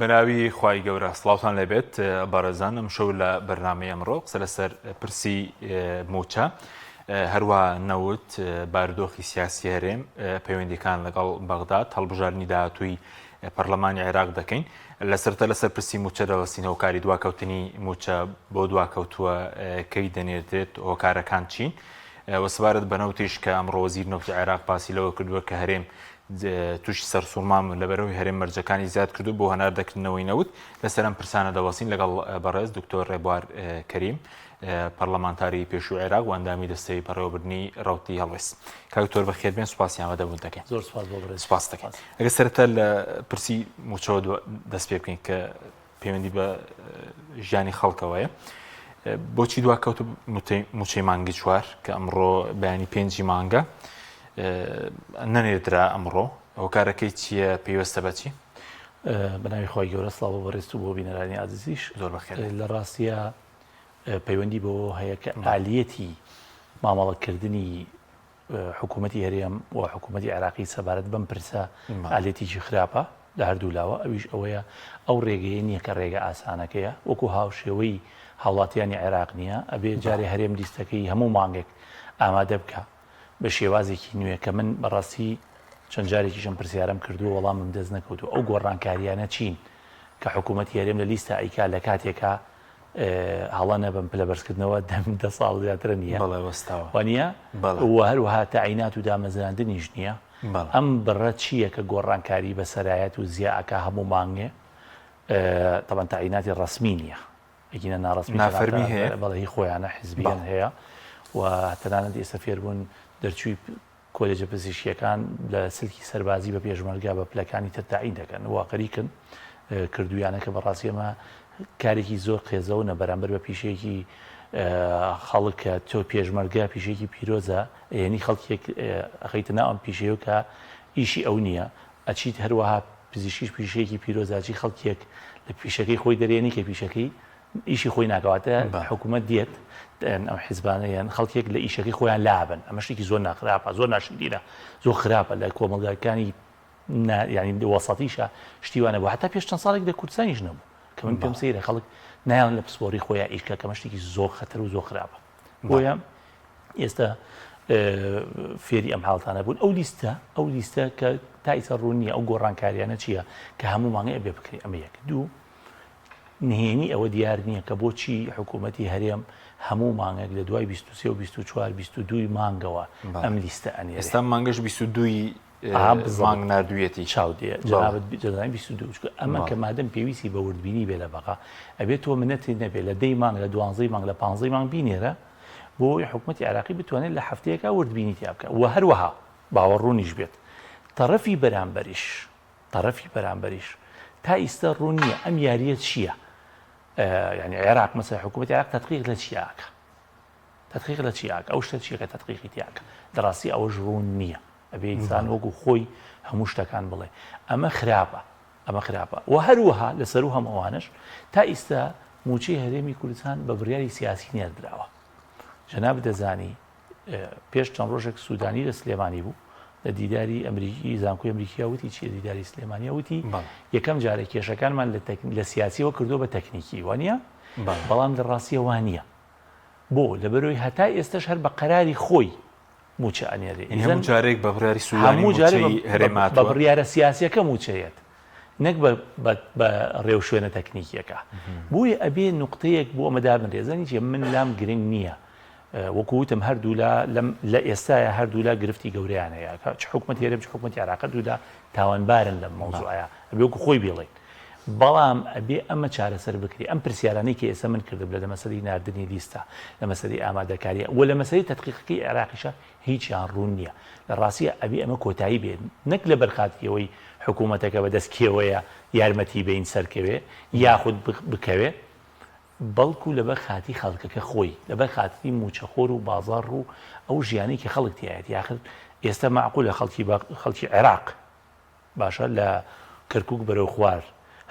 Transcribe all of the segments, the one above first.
بەناوی خوای گەورە سڵاوتان لەبێت بەڕێزان ئەم شەو لە بەرنامەی ئەمڕۆ قسە لەسەر پرسی موچە هەروە نەوت بارودۆخی سیاسی هەرێم پەیوەندیەکان لەگەڵ بەغداد هەڵبژاردننی داهاتووی پەرلەمانی عێراق دەکەین لەسەر پرسی موچە دەوەستینەوە کاری دواکەوتنی موچە بۆ دواکەوتووە کەی دەنێردرێت هۆکارەکان چین وەسپارەت بەنەوتیش کە ئەمڕۆ وەزیر نەوتی عێراق باسی لەوە کردووە کە هەرێم تووشی سەرسوورمام لەبەرەوەی هەرێم مەرجەکانی زیاد کردو بۆ هەناردەکردنەوەی نەوت لەسەر ئەم پرسانە دەوەستین لەگەڵ بەڕێز دکتۆر ڕێبوار کەریم پەرلەمانتاری پێشووی عێراق و ئەندامی دەستەی بەڕێوەبردننی ڕەوتی هەڵوێست کاکتۆر بەخێربێن سوپاسی ئامادەبوون دەکەین زۆر سوپاس بۆ بەڕێز سوپاس دەکەین ئەگەر سەرەتا لە پرسی موچەوە دەست پێ بکەین کە پەیوەندی بە ژیانی خەڵکەوەیە بۆچی دواکەوت موچەی مانگی چوار کە ئەمڕۆ بەیانی پێنجی مانگە نەنێردرا ئەمڕۆ هۆکارەکەی چییە پێوەستە بەچی بەناوی خۆی گەورە سڵاو بۆ بەڕێز و بۆ بینەرانی ئازیزیش زۆر بەخێر لە ڕاستیە پەیوەندی بۆ هەیە کە ئالیەتی مامەڵەکردنی حکوومەتی هەرێم و حکوومەتی عێراقی سەبارەت بەم پرسە ئالێتیی خراپە لە هەردوو لاوە ئەویش ئەوەیە ئەو ڕێگەیە نییە کە ڕێگە ئاسانەکەیە وەکو هاوشێوەی هاوڵاتیانی عێراق نییە ئەبێ جارێ هەرێم لیستەکەی هەموو مانگێک ئامادە بکە بە شێوازێکی نوێ کە من بەڕاستی چەند جارێکیشم پرسیارم کردو وەڵامم دەست نەکەوتو ئەو گۆڕانکاریانە چین کە حکوومەتی هەرێم لە لیستە ئەیکا لە کاتێکە هەڵە نەبم پلە بەرزکردنەوە دە ساڵ زیاترە نییە وانە هەروەها تەعینات و دامەزراندنیش نییە ئەم بڕە چییە کە گۆڕانکاری بە سەرایەت و زیاکە هەموو مانگێ تەبەن تەعیناتی ڕسمی نییە ئەگینە ناڕسمی نافەرمی هەیە بەڵی خۆیانە حیزبیان هەیە و تەنانەت ئێستا فێربوون دەرچووی کۆلێجە پزیشکیەکان لە سلکی سەربازی بە پێشمەرگا بە پلەکانی تر تاعین دەکەن واقعیکن کردویانە کە بەڕاستی ئەمە کارێکی زۆر قێزەونە بەرامبەر بە پیشەیەکی خەڵک کە تۆ پێشمەرگا پیشەیەکی پیرۆزە یعنی خەڵکێک ئەخەیتە ناو ئەم پیشەیە کە ئیشی ئەو نییە ئەچیت هەروەها پزیشکیش پیشەیەکی پیرۆزاچی خەڵکێک لە پیشەکەی خۆی دەرێنی کە پیشەکەی ئیشی خۆی ناکەواتە حکوومەت دێت ئەو حیزبانەیان خەڵکێک لە ئیشەکەی خۆیان لابن ئەمە شتێکی زۆر ناخراپە زۆر ناشندینە زۆر خراپە لە کۆمەلگاکانی ینی وەسەتیشە شتیوانە بوو حتا پێش چەند ساڵێک لە کوردستانیش نەبوو کە من پێم سەیرە خەڵک نایان لە پسپۆری خۆیان ئیشکە کە شتێکی زۆر خەتەر و زۆر خراپە بۆیە ئێستا فێری ئەم حاڵتانە بوون ئەو لیستە کە تا ئیسە ڕوون نییە ئەو گۆڕانکاریانە چییە کە هەموو مانگە بێ بکرێت ئەمە یەک دوو نهێنی ئەوە دیار نییە کە بۆچی حکوومەتی هەرێم هەموو مانگێک لە دوای 23 و 24 22 مانگەوە ئەم لیستە ئەنێ ئێستا مانگەش 22 مانگ نردویەتی چاودێ جنابەت جەزای 22 ئەمە کە مادەم پێویستی بە وردبینی بێ لە بەقا ئەبێت تۆ منەتی نەبێت لە 10 مانگ لە 12 مانگ لە 15 مانگ بینێرە بۆی حکوومەتی عێراقی بتوانێت لە هەفتەیەکە وردبینی تیا بکە و هەروەها باوەڕوونیش بێت تەرەفی بەرامبەریش تا ئیستا ڕوون نییە ئەم یاریە چییە يعني عێراق مەسەڵەن حکوومەتی عێراق تەدقیق لە چیاکە ئەو شتە چیە کە تەدقیقی تیاکە دەڕاستی ئەوەش ڕوون نییە ئەبێ ئینسان وەکو خۆی هەموو شتەکان بڵێ ئەمە خراپە و هەروەها لەسەر و هەمووانش تا ئیستا موچەی هەرێمی کوردستان بە بڕیاری سیاسی نێردراوە جەناب دەزانی پێش چەند ڕۆژێک سوودانی لە سلێمانی بوو لە دیداری ئەمریکی زانکۆی ئەمریکا وتی چیە دیداری سلێمانیا وتی یەکەم جارە کێشەکانمان لە سیاسیەوە کردو بە تەکنیکی وانە بەڵام لە ڕاستیە وانە بۆ لەبەرەوەی هەتا ئێستش هەر بە قەراری خۆی موچە ئەنێرێ هەموو جارێک بە بڕیاری سوودانی هەرێمات بە بڕیارە سیاسیەکە موچەیەت نەک بە ڕێو شوێنە تەکنیکیەکە بۆیە ئەبێ نوقتەیەک بۆ ئەمەدا بنرێزانی چێ من لام گرنگ نییە وەکووتم هەردوو لە ئێستاە هەردوو لا گرفتی گەورەیانەیە چ حکوومەت هێرێم چ حکوومەتی عێراق دوودا تاوانبارن لەم مەوزوعەیە ئەبێ وەکو خۆی بێڵێن بەڵام ئەبێ ئەمە چارەسەر بکری ئەم پرسیارانەی کە ئێستا من کردم لە مەسەلەی ناردنی لیستە لە مەسەلەی ئامادەکاریە و لە مەسەلەی تەدقیقەکەی عێراقیشە هیچیان ڕوون نییە لە ڕاستیە ئەبێ ئەمە کۆتایی بێت نەک لە بەرخاتیەوەی حکوومەتەکە بەدەستکێوەیە یارمەتی بین سەرکەوێ یاخود بکەوێ بەڵکو لەبەر خاتی خەڵکەکە خۆی لەبەر خاتی موچەخۆر و بازار و ئەو ژیانی کە خەڵک تایەت یاخر ئێستا معقولە خەڵکی عێراق باشە لە کەرکووک بەرەو خوار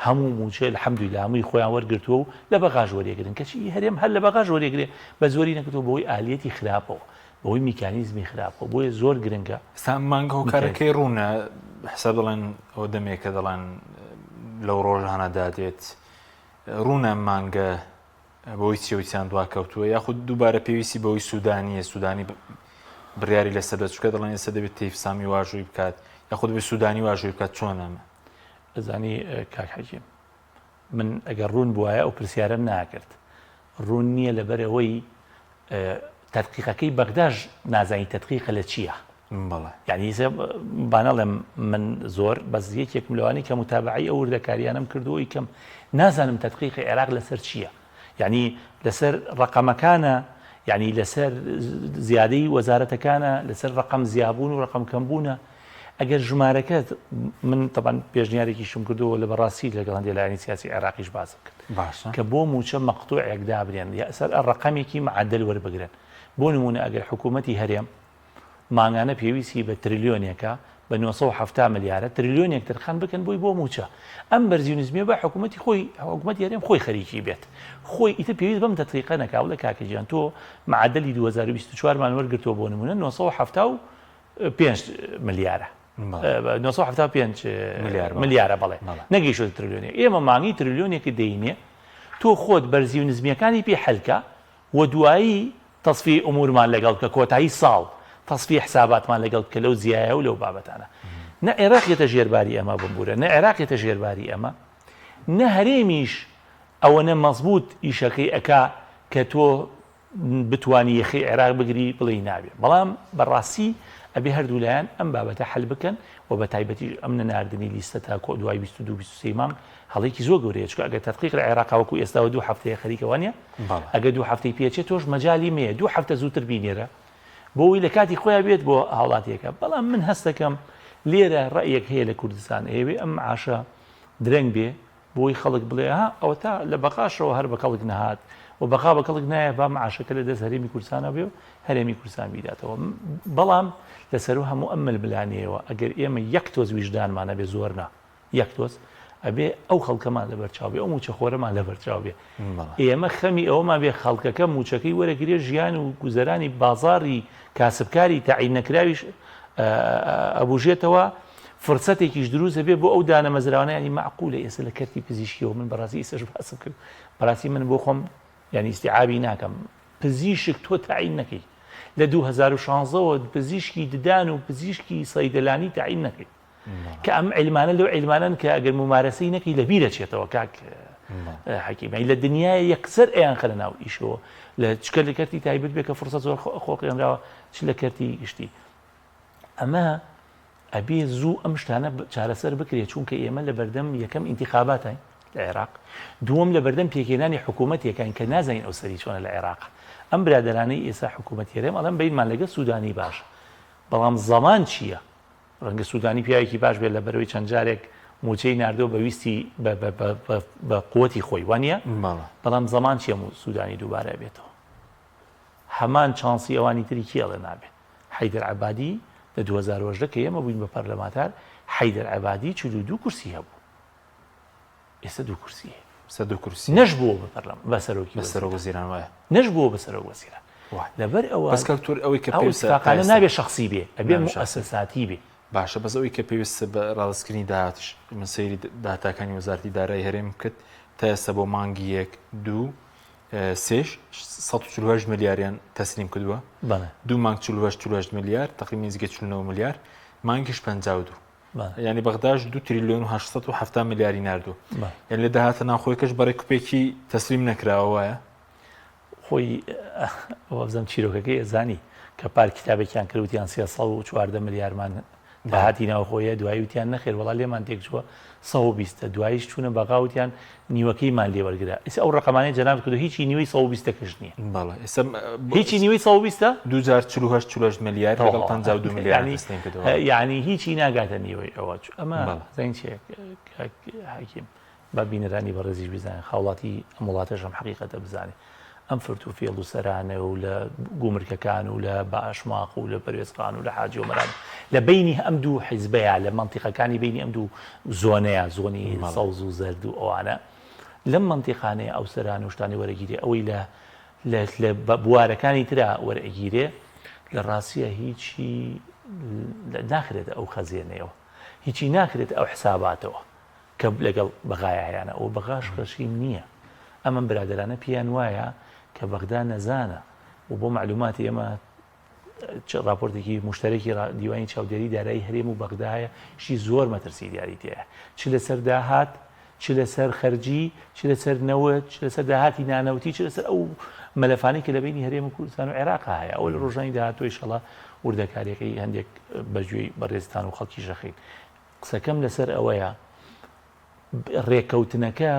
هەموو موچە الحەمدولillah هەمووی خۆیان وەرگرتووە و لە بەغاژ وەرێگرن کەچی هەرێم هەر لە بەغاژ وەرێگرێ بە زۆری نەکردەوە بەوەی ئالێتی خراپەوە بەوەی میکانیزمی خراپەوە بۆیە زۆر گرنگە سام مانگە هۆکارەکەی ڕوونە حساب دەڵێن ئەو دەمێکە دەڵێن لەو ڕۆژ هەنەدا دێت ڕوونە مانگە بەوەی چێویان دواکەوتووە یاخود دووبارە پێویستی بەوەی سوودانی بڕیاری لەسەر دەچکە دەڵێن ئێستا دەبێت تەیفسامی واژووی بکات یاخود بە سوودانی واژووی بکات چۆن ئەمە ئەزانی کاک حەکیم من ئەگەر ڕوون بواە ئەو پرسیارە ناکرد ڕوون نییە لەبەرەوەی تەدقیقەکەی بەغداژ نازانی تەدقیقە لە چییە یعنی بانەڵێم من زۆر بەس یەکێکم لەوانی کە متابعی ئەو وردەکاریانم کردووەی کەم نازانم تەدقیقی عێراق لەسەر چییە یعنی لەسەر ڕقەمەکانە یعنی لەسەر زیادەی وەزارەتەکانە لەسەر ڕقم زیابوون و ڕقم کەمبوونە ئەگەر ژمارەکەت من طبعاً پێشنیارێکی شم کردووە لە بەڕاستی لەگەڵ هەندێک لایەنی سیاسی عێراقیش باسم کرد کە بۆ موچە مەقتوعێک دابرێن یاسەر ڕقەمێکی معدل وەربگرن بۆ نمونە ئەگەر حکوومەتی هەرێم مانگانە پێویستی بە تریلیۆنێکە بە 970 ملیارە تریلیۆنێک ترخان بکەن بۆی بۆ موچە ئەم بەرزیونیزمیە بە حکوومەتی خۆی حکوومەت هەرێم خۆی خەریکی بێت خۆی ئیتر پێویست بەم تەدقیقە نەکاو لە کاکەجیان تۆ معدلی 2024 مان وەرگرتووە بۆ نمونە 975 ملیارە 975 ملیارە بەڵێ نەگەیشتە تریلیۆنێک ئێمە مانگی تریلیۆنێکی دەینێ تۆ خۆت بەرزیونیزمیەکانی پێ حەلکە و دوایی تەصفی ئومورمان لەگەڵ کە کۆتایی ساڵ تەصفی حساباتمان لەگەڵ کە لەو زیایە و لەو بابەتانە نە عێراقیەتە ژێرباری ئەمە بمبورە نە عێراقیەتە ژێرباری ئەمە نە هەرێمیش ئەوەنە مەزبوط ئیشەکەی ئەکا کە تۆ بتوانی یەخی عێراق بگری بڵێ نابێ بەڵام بەڕاستی ئەبێ هەردوو لایەن ئەم بابەتە حل بکەن و بە تایبەتی ئەم نەناردنی لیستە تا کۆ دوای 22 مانگ هەڵێکی زۆر گەورەیە چکە ئەگەر تەدقیق لە عێراقاوەکو ئێستاوە 2 هەفتەیە خەریکەوە نیە ئەگەر 2 هەفتەی پێچێت تۆش مەجالی مەیە 2 هەفتە زووتر بینێرە بۆی لە کاتی خۆیان بێت بۆ هاوڵاتیەکە بەڵام من هەست دەکەم لێرە ڕەیەک هەیە لە کوردستان ئێوێ ئەم عاشە درەنگ بێ بۆی خەڵک بڵێ ها ئەوە تا لە بەقاشەوە هەر بە کەڵک نەهات و بەقا بە کەڵک نایە با معاشەکە لە دەست هەرێمی کوردستانە بێ و هەرێمی کوردستان بیداتەوە بەڵام لەسەر هەموو ئەم ململانەیەوە ئەگەر ئێمە یەک تۆز ویژدانمانە بێ زۆرنا یەک تۆز ئەبێ ئەو خەڵکەمان لەبەرچاو بێ ئەو موچە خۆرەمان لەبەرچاو بێ ئێمە خەمی ئەوەمان بێ خەڵکەکە موچەکەی وەرەگرێ ژیان و گوزەرانی بازاڕی کاسبکاری تاعین نەکراویش ئەبوژێتەوە فرسەتێکیش دروستە بێ بۆ ئەو دانە مەزراوانەیانی معقولە ئێستا لە کەرتی پزیشکیەوە من بەڕاستی ئێستاش باسم کرد بەڕاستی من بۆ خۆم یعنی استیعابی ناکەم پزیشک تۆ تاعین نەکەی لە 2016ەوە پزیشکی ددان و پزیشکی سەیدەلانی تاعین نەکەی کە ئەم عیلمانە لەو عیلمانن کە ئەگەر ممارەسەی نەکەی لە بیرە چێتەوە کاک حەکیمی لە دنیای یەکسەر ئەیان خەرە ناو ئیشەوە لە چکە لە کەرتی تایبەت بێ کە فرسە زۆر خۆقیێنراوە چ لە کەرتی گشتی ئەمە ئەبێ زوو ئەم شتانە چارەسەر بکرێت چونکە ئێمە لە بەردەم یەکەم ئینتیخاباتین لە عێراق دووەم لە بەردەم پێکێنانی حکوومەتێکین کە نازانین ئەو سەری چۆنە لە عێراق ئەم برادرانەی ئێستا حکوومەت هێرێم ئەڵەم بینمان لەگە سوودانی باش بەڵام زەمان چییە ڕەنگە سوودانی پیاوێکی باش بێت لە بەرەوەی چەند جارێک موچەی ناردەوە بەویستی بە قووەتی خۆی وانە بەڵام زەمان چیە سوودانی دووبارە بێتەوە هەمان چانسی ئەوانی تری کێڵە نابێت حەیدەر عەبادی لە 2010 کە ئێمە بووین بە پەرلەمانتار حەیدەر عەبادی 42 کورسی هەبوو ئێستا 2 کورسی نەش بووە بە پەرلەمان بە سەرۆکی وەزیران وایە نەش بووە بە سەرۆک وەزیران لەبەر ئەوە بەس کەلتور ئەوەی کە پێویستە نابێت شخصی بێ ئەبێ مؤسساتی بێ باشە بەس ئەوەی کە پێویستە بە ڕاستکردنی داهاتش من سەیری داهاتاکانی وەزارەتی دارایی هەرێم کرد تا ئێستا بۆ مانگی 1 ملیاریان تەسلیم کردووە 2 مانگ 48 ملیار تقریبا نزیکە 49 ملیار مانگیش 52 یعنی بەغداش 2 تریلیۆن و 870 ملیاری ناردووە یعنی لە داهاتە ناوخۆیەکەش بەڕێ کوپێکی تەسلیم نەکراوە وایە خۆی بزەم چیرۆکەکەی ئەزانی کە پار کتابێکیان کردوتیان 340 ملیارمان داهاتی ناوخۆیە دوایی وتیان نەخێر وەڵا لێمان تێکچووە 120 دواییش چوونە بەغاوتیان نیوەکەیمان لێ وەرگرا ئێستا ئەو ڕقەمانەی جەناب کردو هیچی نیوەی 120 کەش نییە هیچی نیوەی 120 2048 ملیار لەگەڵ 52 ملیار یعنی هیچی ناگاتە نیوەی ئەوە ئەمە زەنچێک حەکیم با بینەرانی بەڕێزیش بزانێن خاوڵاتی ئەم وڵاتەش ئەم حەقیقەتە بزانێت ئەم فرت و فێڵ و سەرانە و لە گومرکەکان و لە باشماق و لە پەروێزخان و لە حاجی ومەران لە بینی ئەم دوو حیزبەیە لە منتیقەکانی بینی ئەم دوو زۆنەیە زۆنی سەوز و زەرد و ئەوانە لەم منتیقانەیە ئەو سەران و شتانی وەرەگیرێ ئەوەی لە بوارەکانی ترا وەرەگیرێ لە ڕاستیە هیچی ناخرێت ئەو خەزیێنەوە هیچی ناکرێت ئەو حساباتەوە کە لەگەڵ بەغایانە ئەو بەغاش خەشیم نییە. ئەمە برادرانە پیان وایە کە بەغدا نەزانە و بۆ معلوماتی ئێمە راپۆرتێکی مشتەرەکی دیوانی چاودێری دارایی هەرێم و بەغدایە شی زۆر مەترسی دیاری تەیە چ لەسەر داهات چ لەسەر خەرجی چ لەسەر نەوت چ لەسەر داهاتی نانەوتی چ لەسەر ئەو مەلەفانی کە لە بینی هەرێم و کوردستان و عێراق هەیە ئەو لە ڕۆژانی داهاتۆی شەڵا وردەکاریەکەی هەندێک بەجوێی بەڕێزستان و خەڵکی شەخین. قسەکەم لەسەر ئەوەیە ڕێککەوتنەکە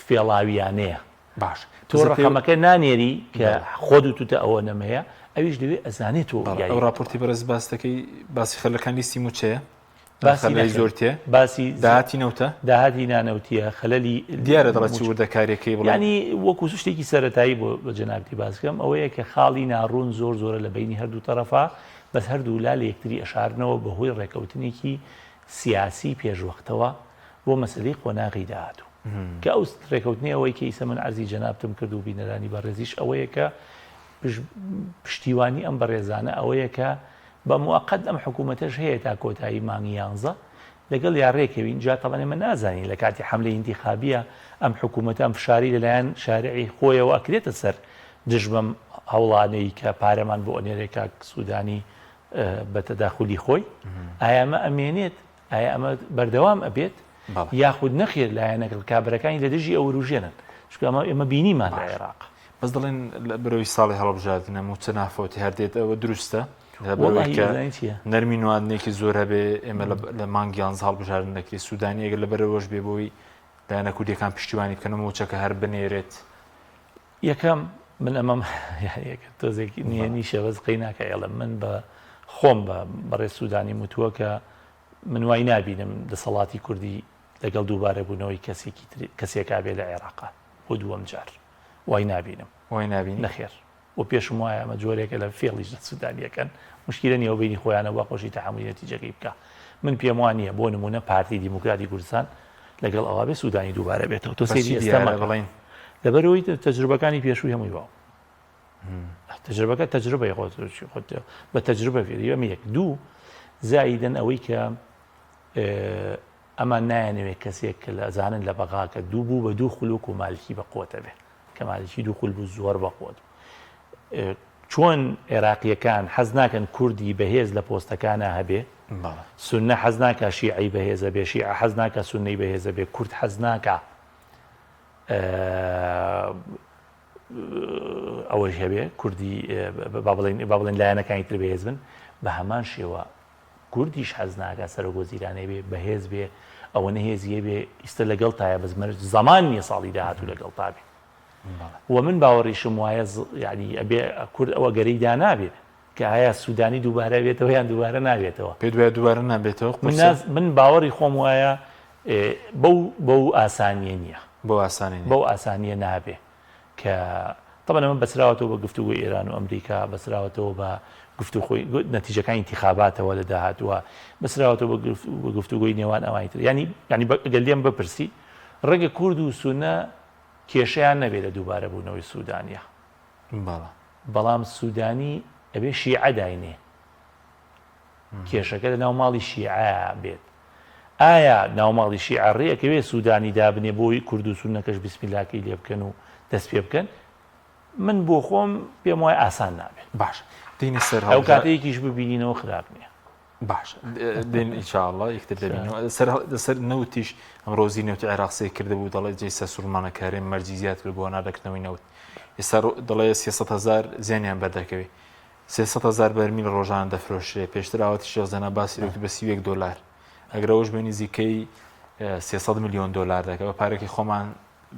فێڵاویانەیە. باش تۆ ڕقەمەکە نانێری کە خۆت و توتە ئەوە نەمەیە ئەویش دەوێت ئەزانێت و ئەو راپۆرتی بەرز باس دەکەی باسی خەلەکان لیستی موچەیە باسی زۆرتێ باسی داهاتی نەوتە داهاتی نانەوتیە خەلەلی دیارە دەڵەتی وردەکاریەکەی ینی وەکو شتێکی سەرەتایی بۆ جەنابەتی باسکەم ئەوەیە کە خاڵی ناڕوون زۆر زۆرە لە بینی هەردوو تەرەفا بەس هەردوو لا لە یەکتری ئەشارنەوە بەهۆی ڕێکەوتنێکی سیاسی پێشوەختەوە بۆ مەسلەی قۆناغی داهاتوو کە ئەو ڕێکەوتنی ئەوەی کە ئیسە من عەرزی جەنابتم کرد و بینەرانی بەڕێزیش ئەوەیە کە پشتیوانی ئەم بەڕێزانە ئەوەیە کە بە موقت ئەم حکوومەتەش هەیە تا کۆتایی مانگی 11 لەگەڵ یاڕێکەوین جا تەڵێ من نازانی لە کاتی حملەی ئینتیخابیە ئەم حکوومەت ئەم فشاری لەلایەن شارعی خۆیەوە ئەکرێتە سەر دژمەم هەوڵانەی کە پارەمان بۆ ئۆنێرێکا سوودانی بە تەداخلی خۆی ئایا ئەمە ئەمێنێت ئایا ئەمە بەردەوام ئەبێت یاخود نەخێر لایەنەکە کابرەکانی لە دژی ئەو ڕوژێنن چکە ئێمە بینیمان لە عێراق بەس دەڵێن بەرەوەی ساڵی هەڵبژاردنە موچە نافۆتی هەردێت ئەوە دروستە نەرمی نوادنێکی زۆر هەبێ ئێمە لە مانگیان هەڵبژاردن دەکرێت سوودانی ئەگەر لە بەرەوەش بێ بۆی لایەنە کوردیەکان پشتیوانی بکەن موچەکە هەر بنێرێت یەکەم من ئەمەم تۆزێکی نییە شەوەز قەی ناکە ئێڵم من بە خۆم بەڕێ سوودانی وتووە کە من وای نابینم دەسەڵاتی کوردی لەگەڵ دووبارە بوونەوەی کەسێکا بێ لە عێراقا بۆ دووەم جار وای نابینم نەخێر و پێشم وایە ئەمە جۆرێکە لە فێڵیش لە سوودانیەکەن مشکلە نیە بینی خۆیانە وا خۆشی تەحملی نەتیجەکەی بکە من پێم وانە بۆ نمونە پارتی دیموکراتی کوردستان لەگەڵ ئەوە بێ سوودانی دووبارە بێتەوە تۆ سەیری ئێستا بڵین لەبەرەوەی تەجروبەکانی پێشووی هەمووی باو تەجربەکە تەجربەی خۆت بە تەجربە فێری ئەمە یەک دوو زائیدەن ئەوەی کە ئەمە نایەنەوێت کەسێک کە لە زانن لە بەغاکە دوو بوو بە دوو خولوک و مالکی بە قوتە بێ کە مالکی دوو خول بوو زۆر بەخۆت چۆن عێراقیەکان حەز ناکەن کوردی بەهێز لە پۆستەکانە هەبێ سونە حەز ناکە شیعی بەهێزە بێ شیع حەز ناکە سونەی بەهێزە بێ کورد حەز ناکە ئەوەش هەبێ کوردی با بڵێن لایەنەکانی تر بەهێز بن بە هەمان شێوە کوردیش حەز ناکە سەرۆگۆزیرانەی بێ بەهێز بێ ئەوە نەهێزیە بێ ئیستا لەگەڵ تایە بەزمەر زەمان نییە ساڵی داهاتوو لەگەڵ تا بێ و من باوەڕیشم وایە ینی ئەبێ کورد ئەوە گەرەی دا نابێت کە ئایا سوودانی دووبارە بێتەوە یان دووبارە نابێتەوە پێ دوای دووبارە نابێتەوە من باوەڕی خۆم وایە بەو ئاسانیە نییە بەو ئاسانیە نابێ کە طبعا ئەمە بەسراوەتەوە بە گفتوگوی ئێران و ئەمریکا بەسراوەتەوە بە گفتوخۆی نەتیجەکانی انتخاباتەوە لە داهاتوە بەسراوەتەوە بە گفتوگوی نێوان ئەوانی تر ینی گەلێم بپرسی ڕێگە کورد و سونە کێشەیان نەبێت لە دووبارە بوونەوەی سوودانیە بەڵام سوودانی ئەبێ شیعە داینێ کێشەکە لە ناو ماڵی شیعە بێت ئایا ناوماڵی شیعە ڕێیەکەوێ سوودانی دابنێ بۆی کورد و سونەکەش بسمیلاکەی لێ بکەن و دەست پێ بکەن من بۆ خۆم پێم وایە ئاسان نابێت باش دینە سەر ئەو کاتەیەکیش ببینینەوە خراپ نییە باش دێن ئینشاءالله یەکتر دەبینەوە سەر نەوتیش ئەم ڕۆزی نەوتی عێراقسەی کردبوو دەڵێ جێسە سوورمانەکارێن مەرجی زیاد کرد بۆ نادەکردنەوەی نەوت ئێستا دەڵێ 300,000 زیانیان بەردەکەوێت 300,000 بەرمیل ڕۆژانە دەفرۆشرێ پێشتر ئاوەتی شێخزانە باسی دەوتی بە $30 ئەگرەوەش بە نزیکەی 300 میلیۆن دلار دەکات بە پارێکی خۆمان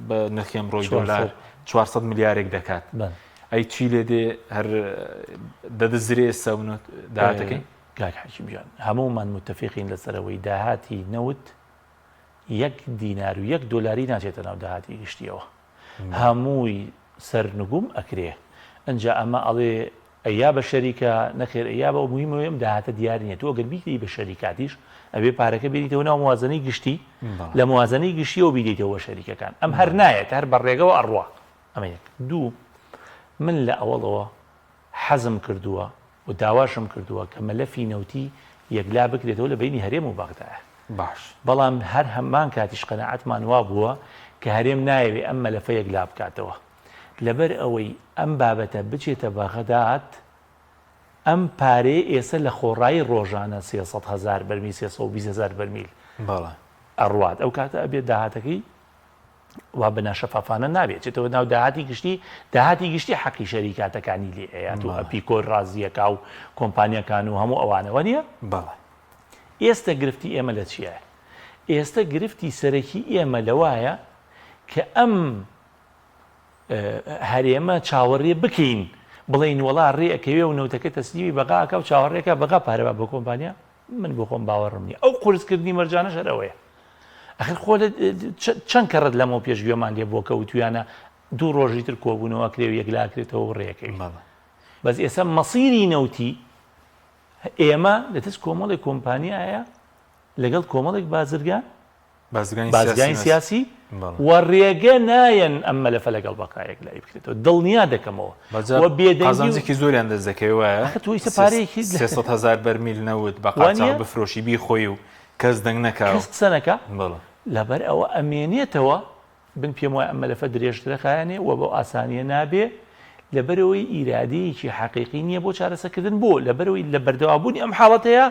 بە نرخی ئەمڕۆی دلار 400 میلیارێک دەکات ئەی چی لێ دێ هەر دەدەزرێ سەونەت داهاتەکەی کاک حەکیم جان هەموومان متفقین لەسەرەوەی داهاتی نەوت $1 و $1 ناچێتە ناو داهاتی گشتیەوە هەمووی سەرنگوم ئەکرێ ئەنجا ئەمە ئەڵێ ئەیا بە شەریکە نەخێر ئەیا بە مهمەوەی ئەم داهاتە دیار نیە تۆ ئەگەر بیکەی بە شەریکاتیش ئەبێ پارەکە بێنیتەوە ناو موازنەی گشتی لە موازنەی گشتیەوە بیدەیتەوە شەریکەکان ئەم هەر نایەت هەر بەڕێگەوە ئەڕوا ئەمە یەک دوو من لە ئەوڵەوە حەزم کردووە و داواشم کردووە کە مەلەفی نەوتی یەکلا بکرێتەوە لە بینی هەرێم و بەغدایە باش بەڵام هەر هەمان کاتیش قەناعەتمان وا بووە کە هەرێم نایەوێ ئەم مەلەفەیەک لا بکاتەوە لەبەر ئەوەی ئەم بابەتە بچێتە بەغەدات ئەم پارەیە ئێستا لە خۆڕایی ڕۆژانە 300,000 بەرمیل 320,000 بەرمیل ئەڕوات ئەو کاتە ئەبێت داهاتەکەی وا بە ناشەفافانە نابێت چێتەوە ناو داهاتی گشتی حەقی شەریکاتەکانی لێ ئەیات و ئەپیکۆر ڕازیەکە و کۆمپانیەکان و هەموو ئەوانەوە نییە ئێستا گرفتی ئێمە لە چییە؟ ئێستا گرفتی سەرەکی ئێمە لەوایە کە ئەم هەرێمە چاوەڕێ بکەین بڵین وڵا ڕێەکەوێ و نەوتەکە تەسلیمی بەغاکە و چاوەڕێکە بەغا پارەبا بە کۆمپانیا من بۆ خۆم باوەڕم نییە ئەو قورسکردنی مەرجانە شەرەوەیە ئەخر خۆ چەند کەڕت لەمەوە پێشگوێمان لێ بۆ کەوتویانە دوو ڕۆژی تر کۆبوونەوە کرێ و یەکلاکرێتەوە ڕێەکەی بەس ئێستا مەسیری نەوتی ئێمە لەتەس کۆمەڵی کۆمپانیایە لەگەڵ کۆمەڵێک بازرگانی سیاسی و ڕێگە نایەن ئەم مەلەفە لەگەڵ بەقایەک لای بکرێتەوە دڵنیا دەکەمەوە بێدەنگی زۆریان دەزەکەیوە توی سەپارەیەکی 300,000 بەرمیل نەوت بەقاچاق بفرۆشی بیخۆی و کەس دەنگ نەکاو قسەنەکە لەبەر ئەوە ئەمێنێتەوە بن پێم وایە ئەم مەلەفە درێژترەکایانێ و بۆ ئاسانیە نابێ لەبەرەوەی ئیرادەیەکی حەقیقی نییە بۆ چارەسەکردن بۆ لەبەرەوەی لە بەردەوابوونی ئەم حاڵەتەیە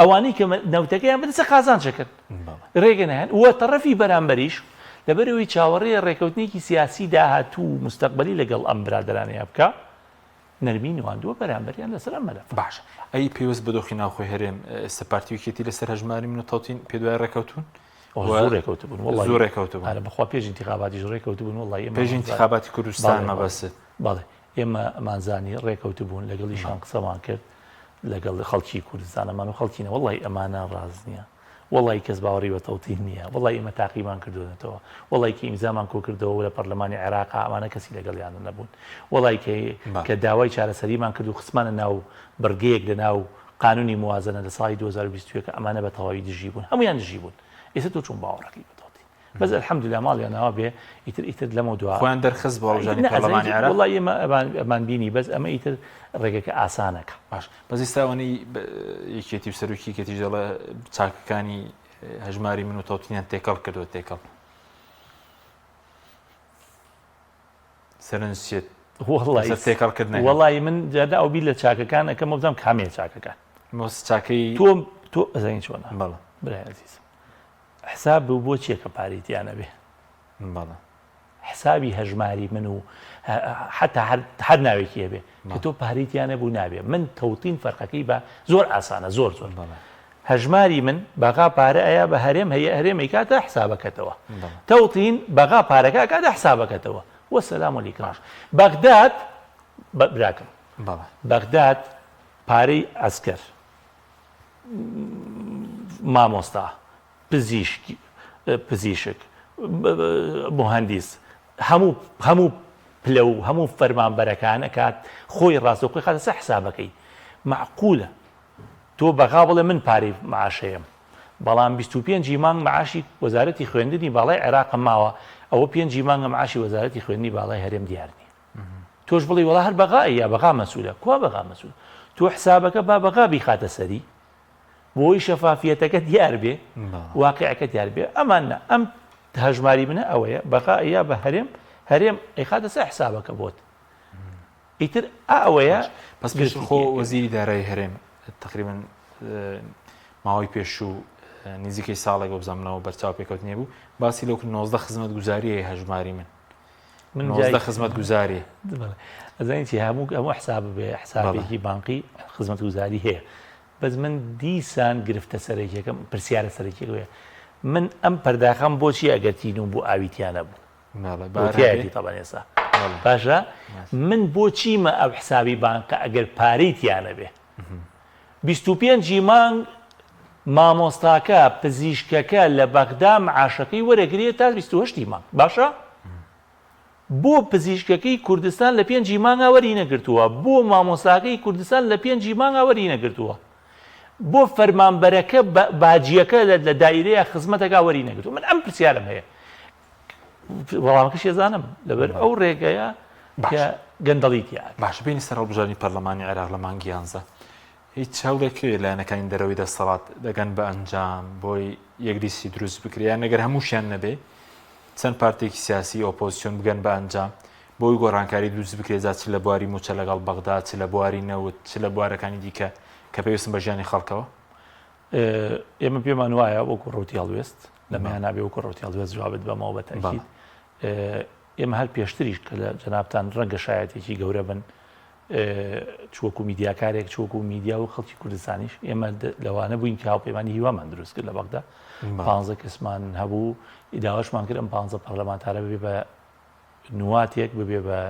ئەوانەی کە نەوتەکەیان بدەچە قازانچەکەن ڕێگە نەهێن وە تەڕەفی بەرامبەریش لەبەرەوەی چاوەڕێ ڕێکەوتنێکی سیاسی داهاتوو مستەقبەلی لەگەڵ ئەم برادرانەیە بکە نەرمی نواندووە بەرامبەریان لەسەر ئەم مەلەفە باش ئەی پێویست بەدۆخی ناوخۆی هەرێم سەپارتیویەتی لەسەر هەژماری من و تەوتین پێ دوای ڕێکەوتون زۆر ڕێکەوتبوون زۆر ڕێکەوتبوون بەخوا پێش انتخاباتی ڕێکەوتبوون وڵی پێش انتخاباتی کوردستان مەبەست بەڵێ ئێمە مانزانی ڕێکەوتبوون لەگەڵیشان قسەمان کرد لەگەڵ خەڵکی کوردستانەمان و خەڵکینە وڵی ئەمانە ڕاز نییە وڵی کەس باوەڕی بە تەوتین نییە وڵی ئێمە تاقیمان کردوونەتەوە وڵی کە ئیمزامان کۆ کردەوە لە پەرلەمانی عێراقا ئەمانە کەسی لەگەڵیان نەبوون وڵی کە داوای چارەسەریمان کرد و خسمانە ناو بڕگەیەک لە ناو قانونی موازنە لە ساڵی 2020 کە ئەمانە بە تەواوی دژی بوون هەمویان دژی بوون ئێستا تۆ چۆن باوەڕەکەی بە تەوتین بەس الحەمدوللا ماڵیانەوە بێ ئیتر لەمە دووە خۆیان دەرخست بە ڕۆژانی پەرلەمانی عێراق وڵی ئێمەمان بینی بەس ئەمە ئیتر ڕێگەکە ئاسانەکە باش بەس ئێستاوانەی یەکێتی و سەرۆکی کێتی دەڵێ چاکەکانی هەژماری من و تەوتینیان تێکەڵ کردووە تێکەڵ سەرنجێت تێکەڵکردن وڵی من جادا ئەو بیر لە چاکەکان ئەەکەم بزانام کامێ چاکەکان مۆس چاکەی تۆ ئەزانین چۆنە بەڵێ برای عزیزم حساب بوو بۆ چیەکە پاریتیانە بێ بەڵێ حسابی هەژماری من و حتا هەر ناوێکیە بێ کە تۆ پاریتیانە بوو نابێ من تەوتین فەرقەکەی بە زۆر ئاسانە زۆر هەژماری من بەغا پارە ئەیە بە هەرێم هەیە هەرێمی کاتە حسابەکەتەوە تەوتین بەغا پارەکە کاتە حسابەکەتەوە وەسەلام عەلەیکم بەغداد براکەم بەغداد پارەی عەسکەر مامۆستا پزیشک مهندس هەموو پلە و هەموو فەرمانبەرەکانە کات خۆی ڕاستەوخۆی خاتە سەر حسابەکەی معقولە تۆ بەغا بڵێ من پارەی معاشەیەم بەڵام 25 مانگ معاشی وەزارەتی خوێندنی باڵای عێراقم ماوە ئەوە 5 مانگە معاشی وەزارەتی خوێندنی باڵای هەرێم دیار نییە تۆش بڵێ وڵا هەر بەغا یا بەغا مەسوولە کوا بەغا مەسوول تۆ حسابەکە با بەغا بیخاتە سەری بۆی شەفافیەتەکە دیار بێ واقعەکە دیار بێ ئەمانە ئەم هەژماری منە ئەوەیە بەغا یا بە هەرێم ئەیخاتە سەر حسابەکە بۆت ئیتر ئەوەیە بەس پێش خۆ وەزیری دارایی هەرێم تقریبا ماوەی پێش و نزیکەی ساڵێک بۆ بزانمەوە بەرچاو پێکەوتنیە بوو باسی لەو 19 خزمەت گوزاریە هەژماری من 19 خزمەت گوزاری ئەزانیتی هەموو حساب بێ حسابێکی بانقی خزمەت گوزاری هەیە بەس من دیسان گرفتە سەرێکیەکەم پرسیارە سەرێکیەکەوەیە من ئەم پەرداخەم بۆچی ئەگەرتین و بۆ ئاویتیانە بوو بۆتیایەتی تەبەن ئێستا باشە من بۆچیمە ئەو حسابی بانقە ئەگەر پارەیتیانە بێ 25 مانگ مامۆستاکە پزیشکەکە لە بەغدا معاشەکەی وەرەگرێت تا 28 مانگ باشە بۆ پزیشکەکەی کوردستان لە 5 مانگا وەری نەگرتووە بۆ مامۆستاکەی کوردستان لە 5 مانگا وەری نەگرتووە بۆ فەرمانبەرەکە باجیەکە لە دایرەیە خزمەتەکە وەری نەگرتووە من ئەم پرسیارم هەیە وەڵامەکەش ێزانم لەبەر ئەو ڕێگەیە کە گەندەڵیتیان باش بینی سەر هەڵبژاردننی پەرلەمانی عێراق لە مانگی 11 هیچ هەوڵێکی لایەنەکانی دەرەوەی دەسەڵات دەگەن بە ئەنجام بۆی یەکلیستی دروست بکریان نەگەر هەمووشیان نەبێ چەند پارتێکی سیاسی ئۆپۆزیسیۆن بگەن بە ئەنجام بۆی گۆڕانکاری دروست بکرێزات چ لە بواری موچە لەگەڵ بەغدا چ لە بواری نەوت چ لە بوارەکانی دیکە کە پێویستن بە ژیانی خەڵکەوە. ئێمە پێمان وایە وەکو ڕوتی هەڵوێست لەمەیان نابێ وەکو ڕوتی هەڵوێست جوابێت بەمەوە بە تەکید ئێمە هەر پێشتریش کە لە جەنابتان ڕەنگە شایەتێکی گەورە بن چوەکو میدیاکارێک چوەکو میدیا و خەڵکی کوردستانیش ئێمە لەوانە بووین کە هاوپەیمانی هیوامان دروست کرد لە بەغدا 15 کەسمان هەبوو ئیداواشمان کرد ئەم 15 پەرلەمانتارە ببێ بە نواتێک ببێ بە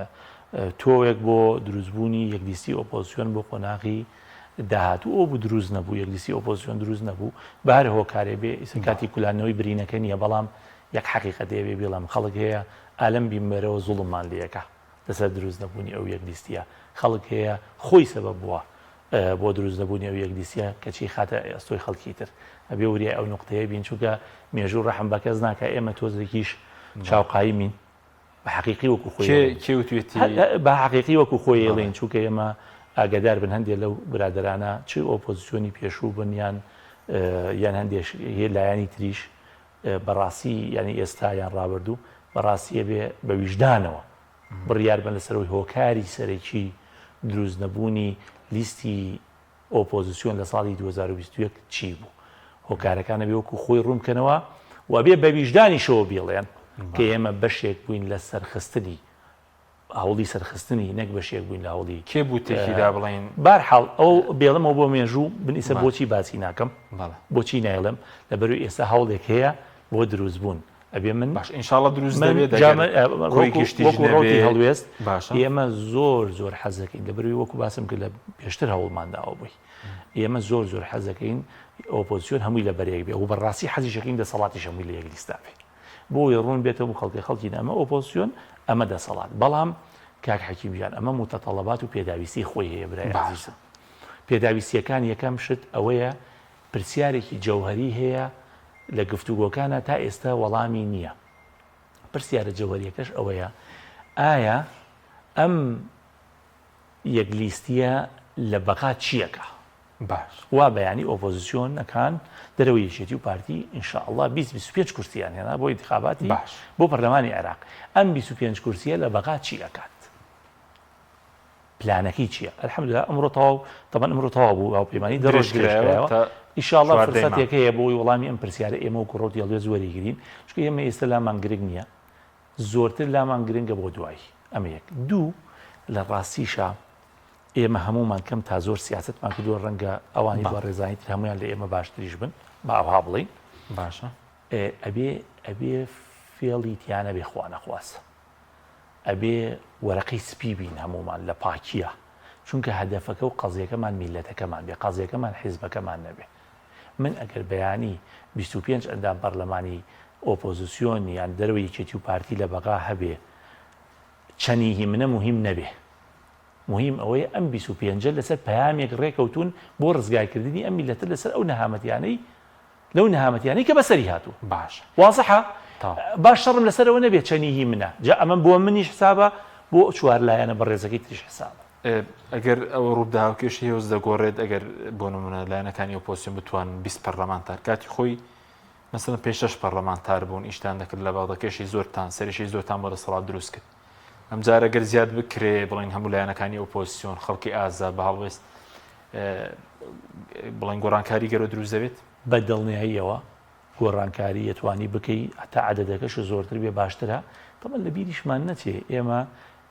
تۆیەک بۆ دروستبوونی یەکلیستی ئۆپۆزیسیۆن بۆ قۆناغی داهاتوو ئەو بوو دروست نەبوو یەکلیستی ئۆپۆزیسیۆن دروست نەبوو بەهر هۆکارێ بێ ئیسن کاتی کولانەوەی برینەکە نییە بەڵام یەک حەقیقەتێ بێ بێڵام خەڵک هەیە ئالەم بیمبەرەوە زوڵممان لەکە لەسەر دروست نەبوونی ئەو یەکلیستیە خەڵک هەیە خۆی سەبەب بووە بۆ دروست نەبوونی ئەو یەکلیستیە کەچی خاتە ئەستۆی خەڵکی تر ئەبێ وریای ئەو نقطەیە بین چووکە مێژوو ڕەحم بە کەس ناکە ئێمە تۆزێکیش چاوقایی مین بە حەقیقی وەکو خۆی بە حەقیقی وەکو خۆی ڵێن چووکە ئێمە ئاگادار بن هەندێک لەو برادرانە چ ئۆپۆزیسیۆنی پێشوو بنیان یان هەندێک لایانی تریش بەڕاستی ینی ئێستا یان ڕابردوو بەڕاستیە بێ بە ویژدانەوە بڕیار بن لەسەرەوەی هۆکاری سەرەکی دروست نەبوونی لیستی ئۆپۆزیسیۆن لە ساڵی 2021 چی بوو هۆکارەکانە بێ وەکو خۆی ڕوونکەنەوە و بێ بە ویژدانیشەوە بێڵێن کە ئێمە بەشێک بووین لە سەرخستنی هەوڵی سەرخستنی نەک بەشێک بووین لە هەوڵی کێ بوو تێکیدا بڵین بارحاڵ ئەو بێڵمەوە بۆ مێژوو بنیسە بۆچی باسی ناکەم بۆچی نایڵم لەبەروی ئێستا هەوڵێک هەیە بۆ دروست بوون ئەبێ من باش ئینشاڵڵا دروست دەبێت ڕۆکی هەڵوێست ئێمە زۆر حەزەکەین لەبەروی وەکو باسم کرد لە پێشتر هەوڵمانداوە بووی ئێمە زۆر حەزەکەین ئۆپۆزیسیۆن هەمووی لە بەرێک بێ و بەڕاستی حەزیشەکەین دەسەڵاتی هەمووی لە یەکلیستا بێ بۆی ڕوون بێتەوە خەڵکی ئەمە ئۆپۆزیسیۆن ئەمە دەسەڵات بەڵام کاک حەکیمیان ئەمە متەتەڵەبات و پێداویستی خۆی هەیە برای عزیزم پێداویستیەکان یەکەم شت ئەوەیە پرسیارێکی جەوهەری هەیە لە گفتوگۆکانە تا ئێستا وەڵامی نییە پرسیارە جەوهەریەکەش ئەوەیە ئایا ئەم یەکلیستیە لە بەقا چیەکە باش وا بەیانی ئۆپۆزیسیۆنەکان دەرەوەی یەکێتی و پارتی ئینشاءڵڵا 25 کورسیان هێنا بۆ انتخاباتی بۆ پەرلەمانی عێراق ئەم 25 کورسیە لە بەقا چی ئەکات پلانەکەی چییە الحەمدوللا ئەمڕۆ تەواو طبعا ئەمڕۆ تەواو بوو هاوپەیمانی دەڕۆژ درێژکرایەوە ئینشاءڵڵا فرسەتێک هەیە بۆی وەڵامی ئەم پرسیارە ئێمە وەکو ڕۆتی هەڵوێست وەریگرین چونکە ئێمە ئێستا لامان گرنگ نییە زۆرتر لامان گرنگە بۆ دوایی ئەمە یەک دوو لە ڕاستیشە ئێمە هەمومان کەم تا زۆر سیاستمان کردووە ڕەنگە ئەوانی بە ڕێزانی تر هەمویان لە ئێمە باشتریش بن با ئەوها بڵین باشە ئەبێ فێڵی تیانە بێ خوا نەخواسە ئەبێ وەرەقەی سپی بین هەمومان لە پاکیە چونکە هەدەفەکە و قەزیەکەمان میلەتەکەمان بێ قەزیەکەمان حیزبەکەمان نەبێ من ئەگەر بەیانی 25 ئەندام پەرلەمانی ئۆپۆزیسیۆن یان دەرەوەی یەکێتی و پارتی لە بەقا هەبێ چەنیهی منە مهم نەبێ مهم ئەوەیە ئەم 25 لەسەر پەیامێک ڕێکەوتون بۆ ڕزگارکردنی ئەم میلەتە لەسەر ئەو نەهامەتیانەی لەو نەهامەتیانەی کە بەسەری هاتوو باش وازەحە باش شەڕم لەسەرەوە نەبێت چەنیهی منە جا ئەمە بۆ منیش حسابە بۆ چوار لایەنە بە ڕێزەکەی تریش حسابە ئەگەر ئەوە ڕووداوکێشی هێوز دەگۆڕێت ئەگەر بۆ نمونە لایەنەکانی ئۆپۆزیسیۆن بتوان 20 پەرلەمانتار کاتی خۆی مەسەڵەن 5 پەرلەمانتار بوون ئیشتان دەکرد لە باڵدەکێشی زۆرتان سەرشی زۆرتان بۆ دەسەڵات دروست کرد ئەم جارە گەر زیاد بکرێ بڵین هەموو لایەنەکانی ئۆپۆزیسیۆن خەڵکی ئازا بە هەڵوێست بڵین گۆڕانکاری گەرە دروست دەبێت بە دڵنیاییەوە گۆڕانکاری یەتوانی بکەی هەتا عەدەدەکەش زۆرتر بێ باشترە تەمەن لە بیریشمان نەچێ ئێمە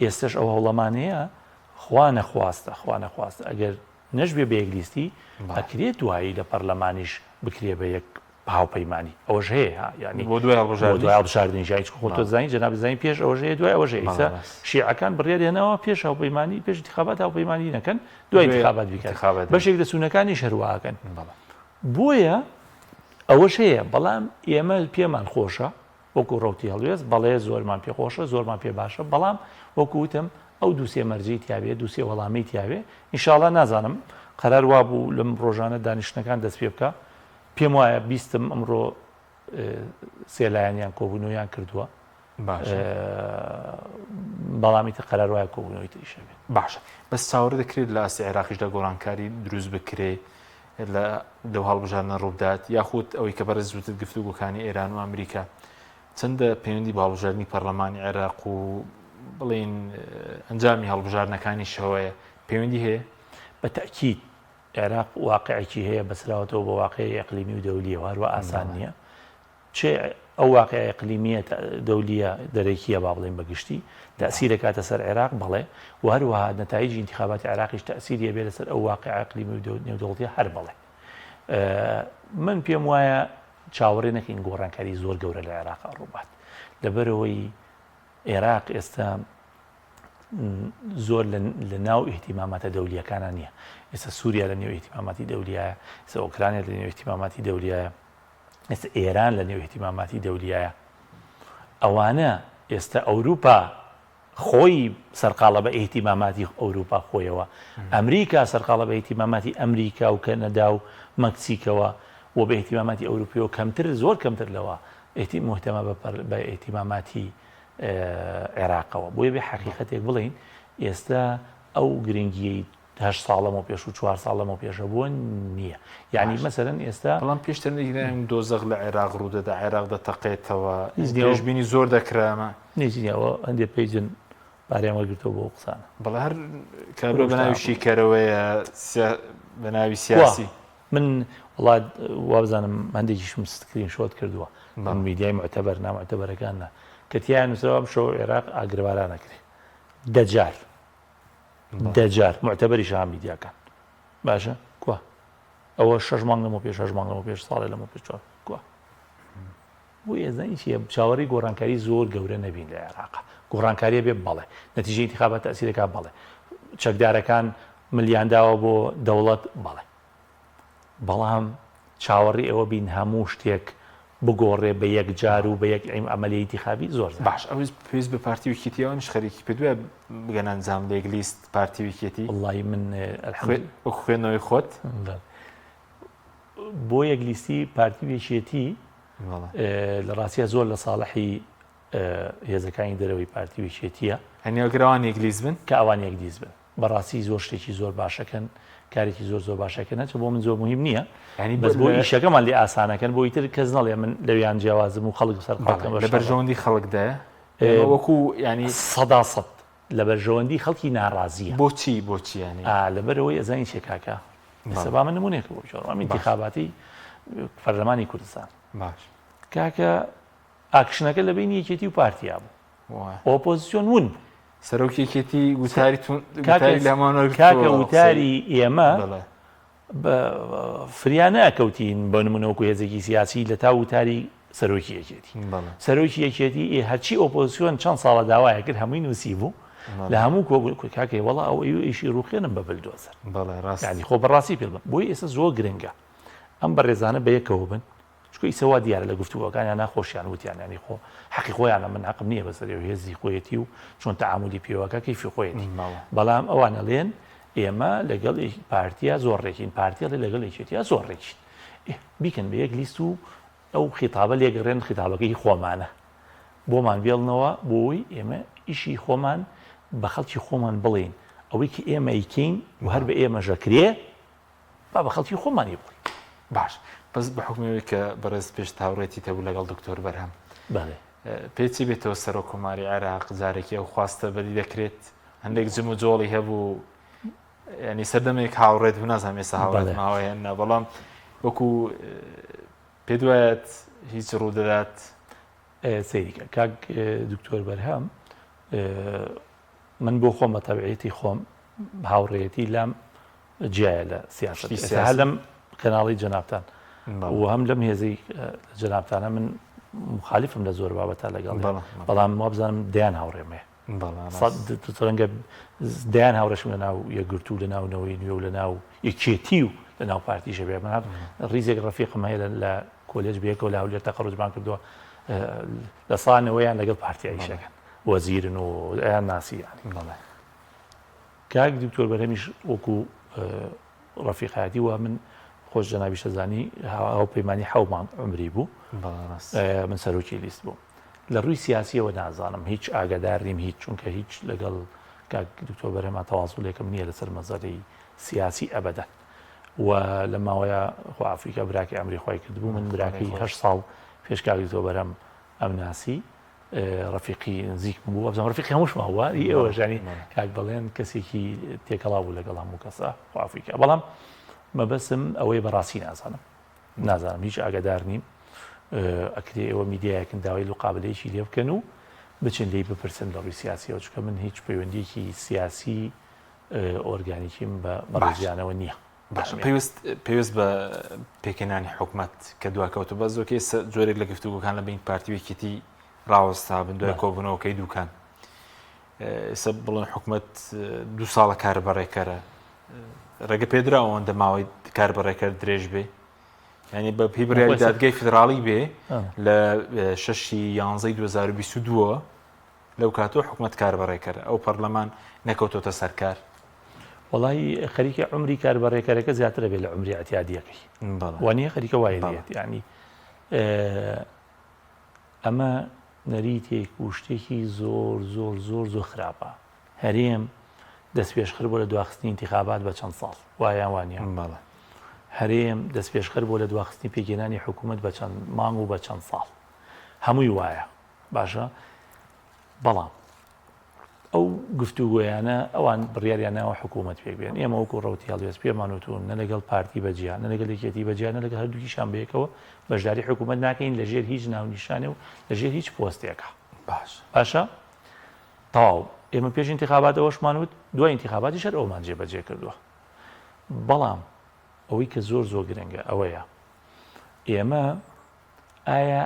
ئێستش ئەو هەوڵەمانەیە خوا نەخواستە ئەگەر نەش بێ بە یەکلیستی ئەکرێت دوایی لە پەرلەمانیش بکرێ بە یەک هاوپەیمانی ئەوەش هەیە ینی بۆ دوای هەڵبژاردننی ژای خۆ زانین جەناب زانین پێش ئەوەش هەیە دوای ئەوەش هەیە شیعەکان بڕیار هێناوە پێش هاوپەیمانی پێش انتخابات هاوپەیمانی نەکەن دوای انتخابات بیکەن بەشێک لە سونەکانی هەروەکەن بۆیە ئەوەش هەیە بەڵام ئێمە پێمان خۆشە وەکو ڕۆتی هەڵوێست بەڵێ زۆرمان پێ خۆشە زۆرمان پێ باشە بەڵام وەکو وتم ئەو دووسێ مەرجی تیاوێ دووسێ وەڵامی تیاوێ ئینشاڵڵا نازانم قەرار وا بوو لەم ڕۆژانە دانیشتەکان دەست پێ بکە پێم وایە بیستم ئەمڕۆ سێلایەنیان کۆبوونەوەیان کردووە بەڵامی قەرار وایە کۆبوونەوەی تریشە بێت. باشە بەس چاوەڕێ دەکرێت لە ئاستی عێراقیشدا گۆڕانکاری دروست بکرێ لە دەو هەڵبژارنە ڕوودات یاخود ئەوەی کە بەرز زووتر گفتوگۆکانی ئێران و ئەمریکا چەندە پەیوەندی بە هەڵبژاردننی پەرلەمانی عێراق و بڵێن ئەنجامی هەڵبژارنەکانی شەوەیە پەیوەندی هەیە؟ بەتەکید عێراق واقعێکی هەیە بەسراوەتەوە بە واقعی ئەقلیمی و دەولیە هەروە ئاسان نییە چێ ئەو واقع ئەقلیمیە دەولیە دەرەکیە با بڵێن بەگشتی تەسیرە کاتە سەر عێراق بڵێ و هەروەها نەتایجی انتخاباتی عێراقیش تەسیریە بێت لەسەر ئەو واقع ئەقلیمی و نێودەوڵەتیە هەر بڵێ من پێم وایە چاوەڕێ نەکەین گۆڕانکاری زۆر گەورە لە عێراق ڕووبات لەبەرەوەی عێراق ئێستا زۆر لە ناو ئیهتیماماتە دەولیەکانە نییە ئێستا سووریا لە نێو ئیهتیماماتی دەولیایە ئێستا ئۆکرانیا لە نێو ئیهتیماماتی دەولیایە ئێستا ئێران لە نێو ئیهتیماماتی دەولیایە ئەوانە ئێستا ئەوروپا خۆی سەرقاڵە بە ئیهتیماماتی ئەوروپا خۆیەوە ئەمریکا سەرقاڵە بە ئیهتیماماتی ئەمریکا و کەنەدا و مەکسیکەوە و بە ئیهتیماماتی ئەوروپیەوە کەمتر زۆر کەمتر لەوە مهتەمە بە ئیهتیماماتی عێراقەوە بۆیە بێ حەقیقەتێک بڵین ئێستا ئەو گرنگیەی 8 ساڵەمە پێش و 4 ساڵەمە پێشە بووە نییە یعنی مەسەرەن ئێستا بەڵام پێشتر نەگیرێن دۆزەق لە عێراق ڕوودەدا عێراق دەتەقێتەوە پێشبینی زۆر دەکرامە نێژینەوە هەندێک پێیجن پاریان وەرگرتەوە بۆ قسانە بەڵێ هەر کابرا بەناوی شیکەرەوەیە بەناوی سیاسی من وڵات وابزانم هەندێکیشم سکرین شۆت کردووە من میدیای معتەبەر نامعتەبەرەکانە کە تیان نووسەوە شۆ عێراق ئاگرێواران نەکرێ دەجار معتەبەری شەها میدیاکان باشە کووە ئەوە 6 مانگ لەمە پێش 6 مانگ لەمە پێش ساڵێ لەمە پێش چوار کووە بۆ ئێزانی چیە چاوەڕی گۆڕانکاری زۆر گەورە نەبین لە عێراق گۆڕانکاریە بێ بەڵێ نەتیجەی انتخابات تەسیرەکە بەڵێ چەکدارەکان ملیانداوە بۆ دەوڵەت بەڵێ بەڵام چاوەڕی ئەوە بین هەموو شتێک بگۆڕێ بە یەک جار و بە یەک ئەمەلی انتخابی زۆر باش ئەوەی پێویست بە پارتی ویکێتیەوەش خەریکی پێدوێ بگەن ئەنجام لێک لیست پارتی ویکێتی وڵی من خوێنەوەی خۆت بۆ یەک لیستی پارتی وێچێتی لە ڕاستیە زۆر لە ساڵحی هێزەکانی دەرەوەی پارتی وێچێتیە هەنیێگراوان یەکلیز بن کە ئەوان یەکلیز بن بەڕاستی زۆر شتێکی زۆر باشەکەن کارێکی زۆر باشەکە نەچە بۆ من زۆر مهم نییە بەس بۆ ئیشەکەمان لێ ئاسانەکەن بۆ ئیتر کەس نەڵێ من لەویان جیاوازم و خەڵک سەرقاڵکەم لە بەرژەوەندی خەڵکدایە وەکو ینی 100 لە بەرژەوەندی خەڵکی ناڕازیە بۆچی ینی لەبەرەوەی ئەزانی چێکاکە سەبا من نمونێک بۆ جۆڕام انتخاباتی پەرلەمانی کوردستان باش کاکە ئاکشنەکە لە بینی یەکێتی و پارتیا بوو ئۆپۆزیسیۆن ون سەرۆکیەکێتی گوتاری کاکە وتاری ئێمە فریانە ئەکەوتین بە نمونەوەکو هێزێکی سیاسی لە تا وتاری سەرۆکی یەکێتی سەرۆکی یەکێتی هەرچی ئۆپۆزیسیۆن چەند ساڵە داوایە کرد هەمووی نووسی بوو لە هەموو کاکەی وەڵا ئەو ئیشی ڕوخێنم بە بلدۆزەر ینی خۆ بەڕاستی پێ بۆی ئێستا زۆر گرنگە ئەم بەڕێزانە بە یەکەوە بن چکە ئیسەوا دیارە لە گفتوگۆکانیان ناخۆشیان وتیان ینی خۆ حەقی خۆیانە من حەقم نییە بەسەر هێزی خۆیەتی و چۆن تەعاملی پێوەکە کەیفی خۆیەتی بەڵام ئەوانە لێن ئێمە لەگەڵ پارتیا زۆرڕێکین پارتیا لەگەڵ یەکێتیا زۆرڕێکین بیکەن بە یەک لیست و ئەو خیتابە لێگەڕێن خیتابەکەی خۆمانە بۆمان بێڵنەوە بۆی ئێمە ئیشی خۆمان بە خەڵکی خۆمان بڵێن ئەوەی کە ئێمە ئیکەین و هەر بە ئێمە ژەکرێ با بە خەڵکی خۆمانی بڵێ باش بەس بە حکومەوەی کە بەڕێز پێش تاوڕێتی تەبوو لەگەڵ دکتۆر بەرهەم پێچی بێتەوە سەرۆک کۆماری عێراق جارێکی ئەو خواستە بەدی دەکرێت هەندێک جم و جۆڵی هەبوو ینی سەردەمێک هاوڕێت بوو نازانم ێستا هاوڕێت ماوەیە نا بەڵام وەکو پێ دوایەت هیچ ڕوودەدات سەیریکە کاک دکتۆر بەرهەم من بۆ خۆم بە تەبعیەتی خۆم هاوڕێتی لام جیایە لە سیاست لەم کەناڵی جەنابتان و هەم لەم هێزەی جەنابتانە من مخالفم لە زۆر بابەتە لەگەڵ بەڵام وا بزانم دەیان هاوڕێمێ ڕەنگە دەیان هاوڕێشم لە ناو یەکگرتوو لە ناونەوەی نوێ و لە ناو یەکێتی و لە ناو پارتیشە بێ من ڕیزێک ڕەفیقم هەیە لە کۆلێج بێکەوە لە هەولێر تەقەڕوجمان کردووە لە سانەوەیان لەگەڵ پارتیاییشەکەن وەزیرن و ئەیان ناسییان کاک دکتۆر بەرهەمیش وەکو ڕەفیقایەتی وە من خۆش جەنابی شەزانی هاوپەیمانی 7 مانگ عمری بوو من سەرۆکی لیست بوو لە ڕووی سیاسیەوە نازانم هیچ ئاگادار نیم هیچ چونکە هیچ لەگەڵ دکتۆر بەرهەمە تەواصولێکم نییە لەسەر مەزەرەی سیاسی ئەبەدەن و لە ماوەیە خۆ ئەفریقا براکی ئەمریخای کردبوو من براکەی 8 ساڵ پێش کاکی دکتۆر بەرهەم ئەم ناسی ڕەفیقی نزیکم بوو بەزانم ڕەفیقی هەمووشمە هەوە ئێوەژانی کاک بەڵێن کەسێکی تێکەڵا بوو لەگەڵ هەموو کەسە خۆ ئەفریقا بەڵام مەبەسم ئەوەی بەڕاستی نازانم هیچ ئاگادار نیم ئەکرێ ئێوە میدیایەکن داوای لقابلەیەکی لێ بکەن و بچن لێی بپرسن لە ڕووی سیاسیەوە چونکە من هیچ پەیوەندیەکی سیاسی ئۆرگانیکیم بە ڕێزیانەوە نییە پێویست بە پێکەنانی حکومت کە دواکەوتە بە زۆرکەی جۆرێک لە گفتوگۆکان لە بین پارتیوێکیتی ڕاوەستا بن دوای کۆبوونەوەکەی دووکان ئێستا بڵێن حکومت 2 ساڵە کار بەڕێکەرە ڕێگە پێدرا ئەوەندە ماوەی کار بەڕێکەر درێژ بێ ینی بە پێی بڕیاری دادگای فدراڵی بێ لە 6/11/2022 لەو کاتۆ حکومت کار بەڕێکەرە ئەو پەرلەمان نەکەوتۆتە سەرکار وڵی خەریکە عمری کار بەڕێکەرەکە زیاترە بێت لە عمری ئەتیادیەکەی وانە خەریکە وایە دێت ینی ئەمە نەریتێک و شتێکی زۆر خراپە هەرێم دەست پێشخر بۆ لە دواخستنی انتخابات بە چەند ساڵ وایە وانە هەرێم دەست پێشخر بۆ لە دواخستنی پێگەێنانی حکوومەت بە چەند مانگ و بە چەند ساڵ هەمووی وایە باشە بەڵام ئەو گفتوگۆیانە ئەوان بڕیاریانەوە حکوومەت پێک بێن ئێمە وەکو ڕەوتی هەڵوێست پێمانوتون نە لەگەڵ پارتی بەجیان نە لەگەڵ یەکێتی بەجیان لەگە هەردووکیشان بەیەکەوە بەشداری حکوومەت ناکەین لەژێر هیچ ناونیشانێ و لەژێر هیچ پۆستێکە باشە تەواو ئێمە پێش انتخابات ئەوەشمانوت دوای انتخاباتی شەر ئەومان جێبەجێ کردووە بەڵام ئەوەی کە زۆر گرنگە ئەوەیە ئێمە ئایا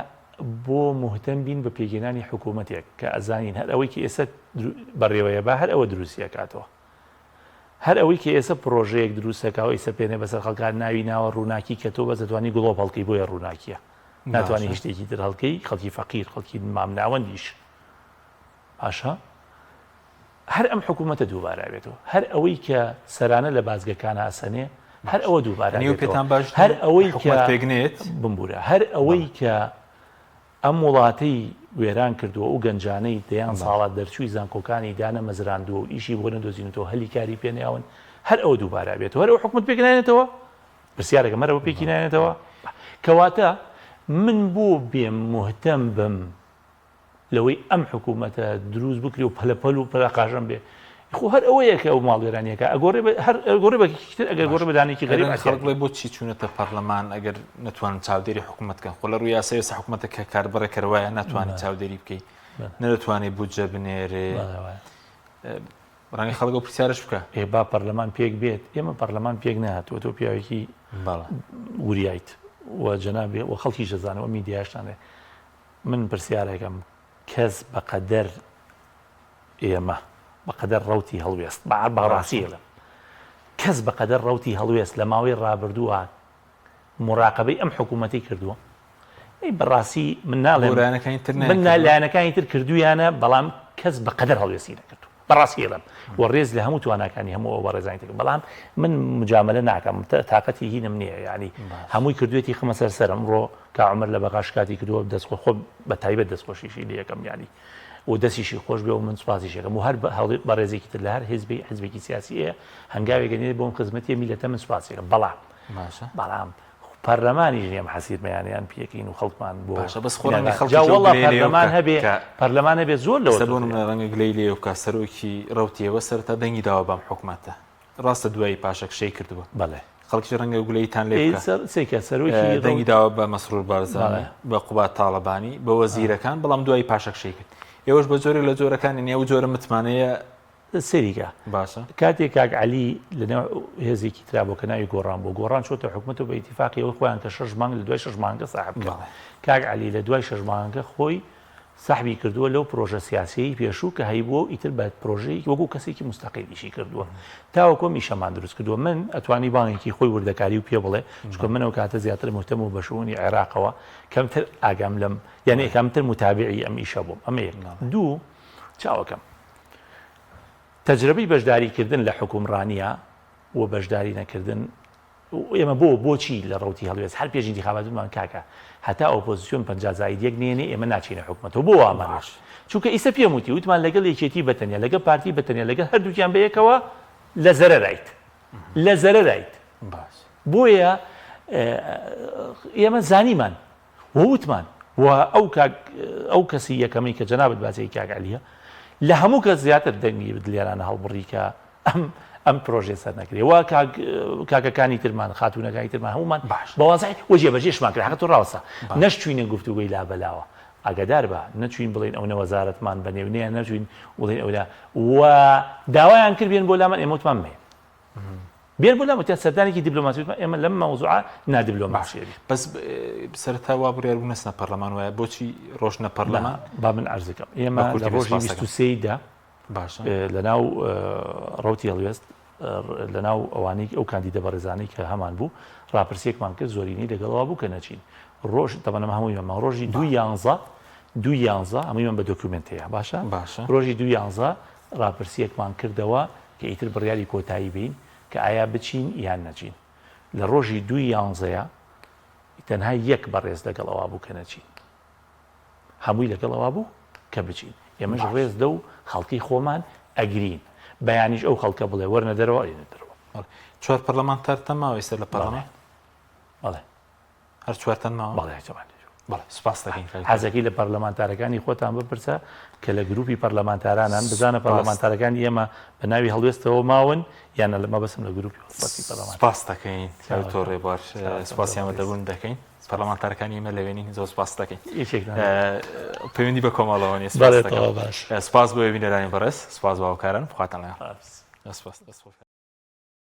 بۆ مهتەم بین بە پێگەێنانی حکوومەتێک کە ئەزانین هەر ئەوەی کە ئێستا بەڕێوەیە با هەر ئەوە دروستیەکاتەوە هەر ئەوەی کە ئێستا پرۆژەیەک دروستەکەەوە ئیسە پێێنێ بەسەر خەڵکان ناوی ناوە ڕووناکی کە تۆ بەزتوانی گڵۆ هەڵکەی بۆیە ڕووناکیە ناتوانانی هیچ شتێکی تر هەڵکەی خەڵکی فەقیر خەڵکی مام ناوەندیش باشە هەر ئەم حکوومەتە دووبارە بێتەوە هەر ئەوەی کە سەرانە لە بازگەکان ئاسەنێ هەر ئەوە دووبارە هەر ئەوەی کە پێگنێت بمبورە هەر ئەوەی کە ئەم وڵاتەی وێران کردووە و گەنجانەی دەیان ساڵات دەرچووی زانکۆکانی دانە مەزراندووە و ئیشی بۆ نەدۆزینەوە هەلی کاری پێنیاون هەر ئەوە دووبارە بێتەوە هەر ئەو حکومت پێکەنێتەوە پرسیارێکە مەرەوە پێکی نایێتەوە کەواتە من بۆ بێم مهتەم بم لەوەی ئەم حکوومەتە دروست بکری و پەلەپەل و پەلاقاژەم بێ خۆ هەر ئەوەیە کە ئەو ماڵوێرانیەکە ئەگۆڕێ بەکیتر ئەگەر گۆڕ بەدانێکی غەریب خەڵک بڵێ بۆچی چوونەتە پەرلەمان ئەگەر نەتوانن چاودێری حکوومەتکەن خۆ لە ڕووی یاسای ئێستا حکوومەتە کە کاربڕێکەوەیە ناتوانێت چاودێری بکەیت نەدەتوانێت بودجە بنێرێ ڕەنگە خەڵک ئەو پرسیارش بکە با پەرلەمان پێک بێت ئێمە پەرلەمان پێک نهاتوە تۆ پیاوێکی وریایت و جەنابێ و خەڵکی شەزانەوە میدیاشتانێ من پرسیارێکم کەس بەقەدەر ئێمە بەقەدەر ڕەوتی هەڵوێست بەڕاستیە کەس بەقەدەر ڕەوتی هەڵوێست لە ماوەی ڕابردووە مراقبەی ئەم حکوومەتی کردووە بەڕاستی من ناڵێم من لایەنەکانی تر کردویانە بەڵام کەس بەقەدەر هەڵوێستی نەکردو بەڕاستی ڵم و ڕێز لە هەموو تواناکانی هەموو ئەو بەڕێزانی تر بەڵام من مجاملە ناکەم تااقەتی هینم نییە ینی هەمووی کردوێتی خمە سەر ئەمڕۆ کاعمر لە بەغاشکاتی کردووە دەستخۆ خۆ بە تایبەت دەستخۆشیشی لە یەکەم ینی و دەستیشی خۆش بێ و من سوپاسیشەکەم و هەر بە ڕێزێکی تر لە هەر حزبێکی سیاسیە هەنگاوێکگەنێت بۆم خزمەتی میلەتە من سوپاسیەکەم بەڵام پەرلەمانی ژنیم حەسیرمەیانیان پێکەین و خەڵکمان بۆ پەرلەمان هەبێ زۆر لەوە ڕەنگە گلەی لێ و کاسەرۆکی ڕەوتیەوە سەرتا دەنگی داوە بەم حکوومەتە ڕاستە دوایی پاشەکشەی کردووە بەڵێ خەڵکی ڕەنگە گولەیتان لێ سەرۆکی دەنگی داوە بە مەسرور بارزانە بە قوبات تاڵەبانی بە وەزیرەکان بەڵام دوایی پاشەکشەی کرد ئێوەش بە زۆری لە جۆرەکانی نێو جۆرە متمانەیە سەریکە باشە کاتێک کاک عەلی لەنێو هێزێکی ترا بۆ کە ناوی گۆڕان بۆ گۆڕان چۆتە حکوومەت و بە ئیتیفاقیەوە خۆیان کە 6 مانگ لە دوای 6 مانگە ساحب کرد کاک عەلی لە دوای 6 مانگە خۆی ساحبی کردووە لەو پرۆژە سیاسیی پێشوو کە هەیبووە ئیتر بە پرۆژەیەکی وەکو کەسێکی مستەقیلیشی کردووە تاوەکۆ میشەمان دروست کردووە من ئەتوانی بانێکی خۆی وردەکاری و پێ بڵێ چکە منەوە کاتە زیاتر مهتەم و بەشوونی عێراقەوە کەمتر ئاگام لەم یعنی کەمتر متابعی ئەم ئیشە بووم ئەمە یەک دوو چاوەکەم تەجربەی بەشداریکردن لە حکومڕانیە و بەشداری نەکردن ئێمە بۆچی لە ڕوتی هەڵوێست هەر پێش انتخاباتمان کاکە هەتا ئۆپۆزیسیۆن 50 زائید یەک نێنێ ئێمە ناچینە حکوومەتەوە بۆ ئامانش چونکە ئیسە پێم وتی وتمان لەگەڵ یەکێتی بەتەنیا لەگەڵ پارتی بەتەنیا لەگەڵ هەردووکیان بەیەکەوە لە زەرەرایت بۆیە ئێمە زانیمان وتمان و ئەو کەسی یەکەمەی کە جەنابەت باسی کاک عەلیە لە هەموو کەس زیاتر دەنگی دلیارانە هەڵبڕی کە ئەم پرۆژێ سەر نەکرێەوە کاکەکانی ترمان خاتونەکانی ترمان هەمومان بەوازای وەجێ بەجێشمان کرد هەتۆ ڕاوەسە نەشتوینە گفتوگوی لا بەلاوە ئاگادار بە نەچوین بڵێن ئەو نەوەزارەتمان بە نێونەیە نەچوین بڵێن ئەولا و داوایان کرد بێن بۆ لامان ئێمەوتمان مێ بێن بۆ لام سەردانێکی دیبلۆماسیوتمان ئێمە لەم مەوزوعە نادیبلۆماسیێری بەس سەرەتا وا بڕیار بوو نەچنە پەرلەمان وایە بۆچی ڕۆژنە پەرلەمان با من عەرز دەکەم ئێمە لە ڕۆژی 23دا باشە لەناو ڕوتی هەڵوێست لەناو ئەوانەی ئەو کاندیدە بەڕێزانەی کە هەمان بوو ڕاپرسیەکمان کرد زۆرینەی لەگەڵەوە بوو کە نەچین ڕۆژ تەمەنەمە هەموویمە ڕۆژی 2/11 هەموویمان بە دۆکیومنتەیە باشە ڕۆژی 2/11 ڕاپرسیەکمان کردەوە کە ئیتر بڕیاری کۆتایی بین کە ئایا بچین یان نەچین لە ڕۆژی 2/11 تەنها یەک بەڕێز لەگەڵەوە بوو کە نەچین هەمووی لەگەڵەوە بوو کە بچین ئێمەش ڕێز دە و خەڵکی خۆمان ئەگرین بەیانیش ئەو خەڵکە بڵێ وەرنە دەرەوە چوار پەرلەمانتار ماوە ئێستا لە پەرلەمان بەڵێ هەر چوارتان ماوە بەڵێ سپاس دەکەین حەزەکەی لە پەرلەمانتارەکانی خۆتان بپرسە کە لە گروپی پەرلەمانتارانان بزانە پەرلەمانتارەکانی ئێمە بە ناوی هەڵوێستەوە ماون یان لەمە بەسم لە گروپی پەرلەمان سپاس دەکەین تۆ ڕێبوار سپاسیامە دەبوون دەکەین پەرلەمانتارەکانی ئێمە لەوێنی زۆر سپاس دەکەین پەیوەندی بە کۆمەڵەوە نیە سپاس بۆ بینەرانی بەڕێز سپاس بۆ هاوکاران بخواتان لە